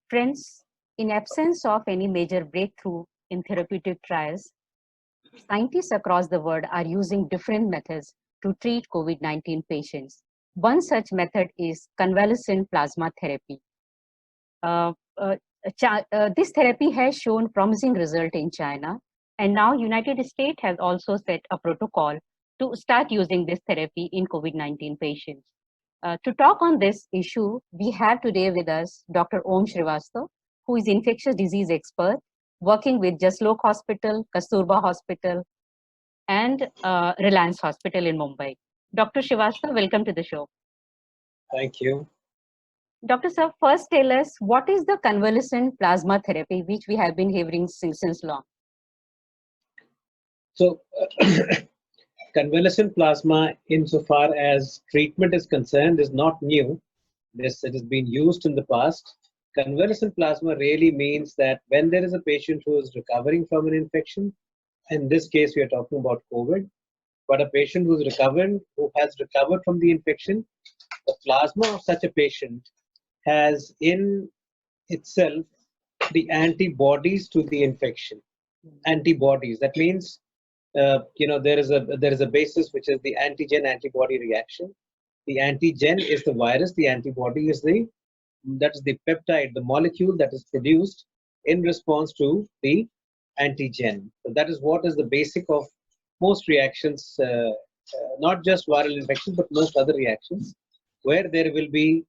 Friends, in absence of any major breakthrough in therapeutic trials, scientists across the world are using different methods to treat COVID-19 patients. One such method is convalescent plasma therapy. Uh, uh, this therapy has shown promising result in China, and now United States has also set a protocol to start using this therapy in COVID-19 patients. To talk on this issue, we have today with us Dr. Om Shrivastav, who is infectious disease expert working with Jaslok Hospital, Kasturba Hospital, and Reliance Hospital in Mumbai. Dr. Shrivastav, welcome to the show. Thank you. Dr. Sir, first tell us what is the convalescent plasma therapy, which we have been hearing since long? So, convalescent plasma, insofar as treatment is concerned, is not new. It has been used in the past. Convalescent plasma really means that when there is a patient who is recovering from an infection, in this case we are talking about COVID, but a patient who has recovered from the infection, the plasma of such a patient has in itself the antibodies to the infection. Antibodies. That means there is a basis which is the antigen antibody reaction. The antigen is the virus. The antibody is the peptide, the molecule that is produced in response to the antigen. So that is what is the basic of most reactions, not just viral infections, but most other reactions, where there will be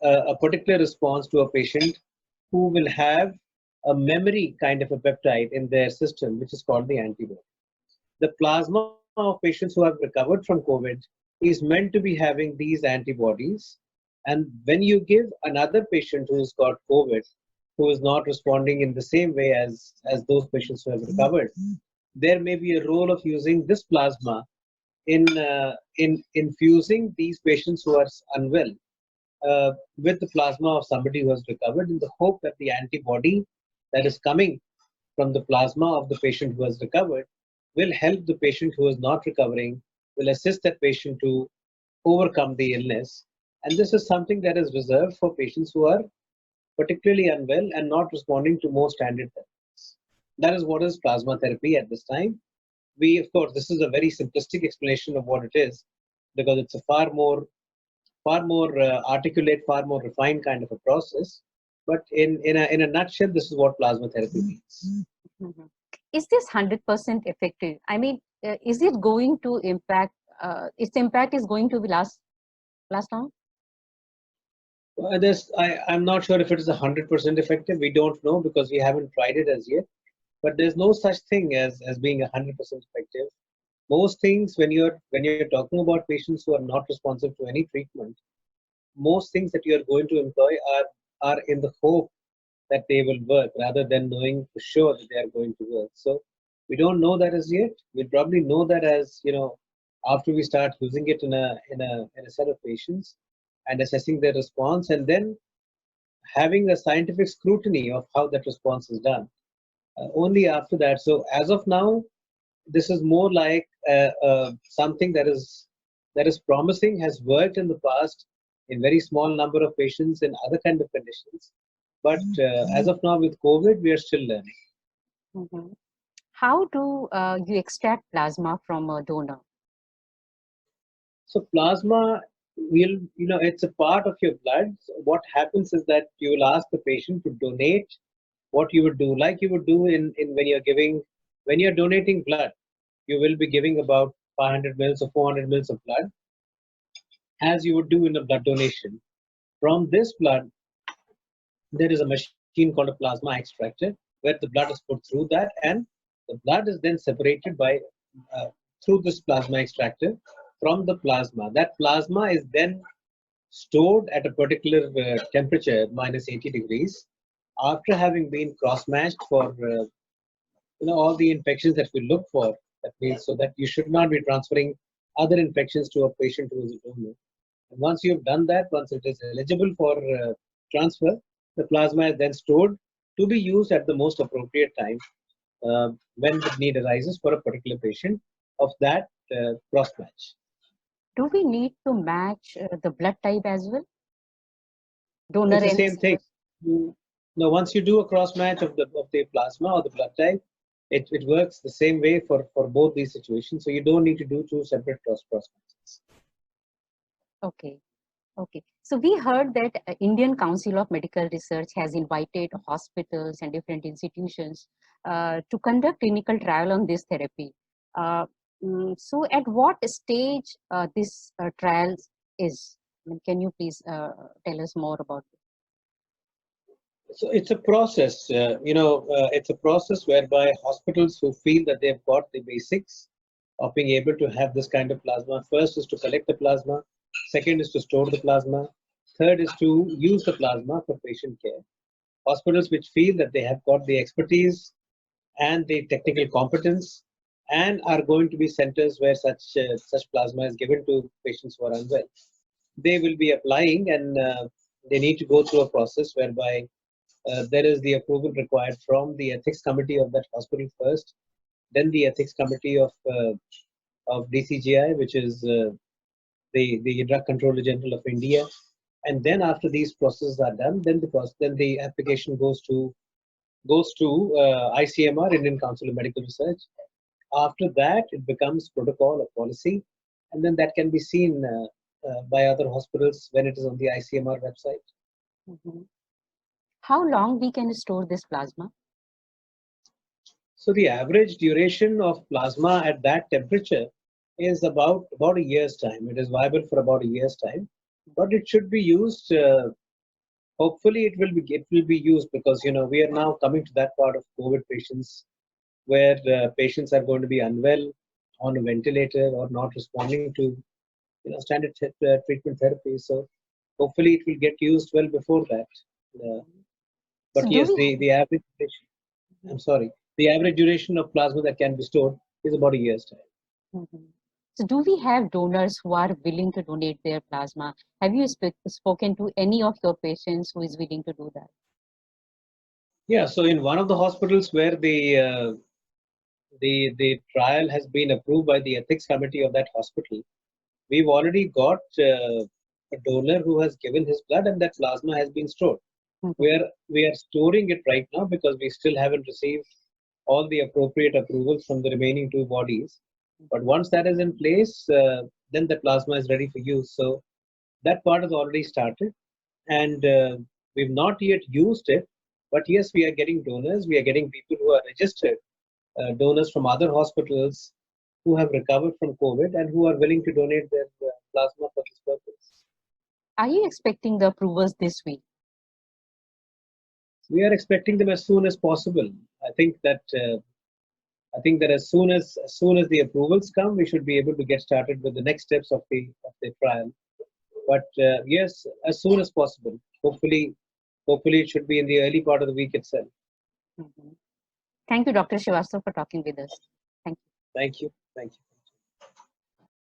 a particular response to a patient who will have a memory kind of a peptide in their system, which is called the antibody. The plasma of patients who have recovered from COVID is meant to be having these antibodies. And when you give another patient who's got COVID, who is not responding in the same way as those patients who have recovered, there may be a role of using this plasma in infusing these patients who are unwell with the plasma of somebody who has recovered, in the hope that the antibody that is coming from the plasma of the patient who has recovered will help the patient who is not recovering, will assist that patient to overcome the illness. And this is something that is reserved for patients who are particularly unwell and not responding to more standard therapies. That is what is plasma therapy at this time. Of course, this is a very simplistic explanation of what it is, because it's a far more articulate, far more refined kind of a process. But in a nutshell, this is what plasma therapy means. Mm-hmm. Is this 100% effective? I mean, is it going to impact? Its impact is going to be last long? I'm not sure if it is 100% effective. We don't know because we haven't tried it as yet. But there's no such thing as being 100% effective. Most things, when you're talking about patients who are not responsive to any treatment, most things that you are going to employ are in the hope that they will work, rather than knowing for sure that they are going to work. So we don't know that as yet. We'll probably know that as after we start using it in a set of patients and assessing their response, and then having a scientific scrutiny of how that response is done. Only after that. So as of now, this is more like something that is promising, has worked in the past in very small number of patients in other kind of conditions. But as of now, with COVID, we are still learning. Mm-hmm. How do you extract plasma from a donor? So plasma it's a part of your blood. So what happens is that you will ask the patient to donate what you would do, like you would do in when you're donating blood, you will be giving about 500 mils or 400 mils of blood, as you would do in a blood donation. From this blood, there is a machine called a plasma extractor, where the blood is put through that, and the blood is then separated by through this plasma extractor from the plasma. That plasma is then stored at a particular temperature, minus 80 degrees, after having been cross-matched for all the infections that we look for. That means so that you should not be transferring other infections to a patient who is a donor. And once you've done that, once it is eligible for transfer, the plasma is then stored to be used at the most appropriate time when the need arises for a particular patient of that cross-match. Do we need to match the blood type as well? Donor It's the and same thing. receiver? Now, once you do a cross match of the plasma or the blood type, it works the same way for both these situations. So you don't need to do two separate cross matches. Okay. Okay. So we heard that Indian Council of Medical Research has invited hospitals and different institutions to conduct clinical trial on this therapy. Uh, so at what stage this trial is? I mean, can you please tell us more about it? So it's a process, it's a process whereby hospitals who feel that they've got the basics of being able to have this kind of plasma. First is to collect the plasma. Second is to store the plasma. Third is to use the plasma for patient care. Hospitals which feel that they have got the expertise and the technical competence and are going to be centers where such plasma is given to patients who are unwell. They will be applying, and they need to go through a process whereby there is the approval required from the ethics committee of that hospital first, then the ethics committee of DCGI, which is the Drug Controller General of India, and then after these processes are done, then the application goes to ICMR, Indian Council of Medical Research. After that, it becomes protocol or policy, and then that can be seen by other hospitals when it is on the ICMR website. Mhm. How long we can store this plasma? So the average duration of plasma at that temperature is about a year's time. It is viable for about a year's time, but it should be used. Hopefully, it will be used because we are now coming to that part of COVID patients where patients are going to be unwell, on a ventilator, or not responding to standard treatment therapy. So hopefully, it will get used well before that. Uh, So but do yes, we the average duration, I'm sorry, the average duration of plasma that can be stored is about a year's time. Mhm. So do we have donors who are willing to donate their plasma? Have you spoken to any of your patients who is willing to do that? Yeah, so in one of the hospitals where the trial has been approved by the ethics committee of that hospital, we've already got a donor who has given his blood, and that plasma has been stored. Mhm. We are storing it right now because we still haven't received all the appropriate approvals from the remaining two bodies. But once that is in place, then the plasma is ready for use. So that part has already started, and we've not yet used it. But yes, we are getting donors. We are getting people who are registered donors from other hospitals who have recovered from COVID and who are willing to donate their plasma for this purpose. Are you expecting the approvals this week? We are expecting them as soon as possible. I think that as soon as the approvals come, we should be able to get started with the next steps of the trial. But yes, as soon as possible. Hopefully, it should be in the early part of the week itself. Mhm. Thank you, Dr. Srivastava, for talking with us. Thank you. Thank you. Thank you.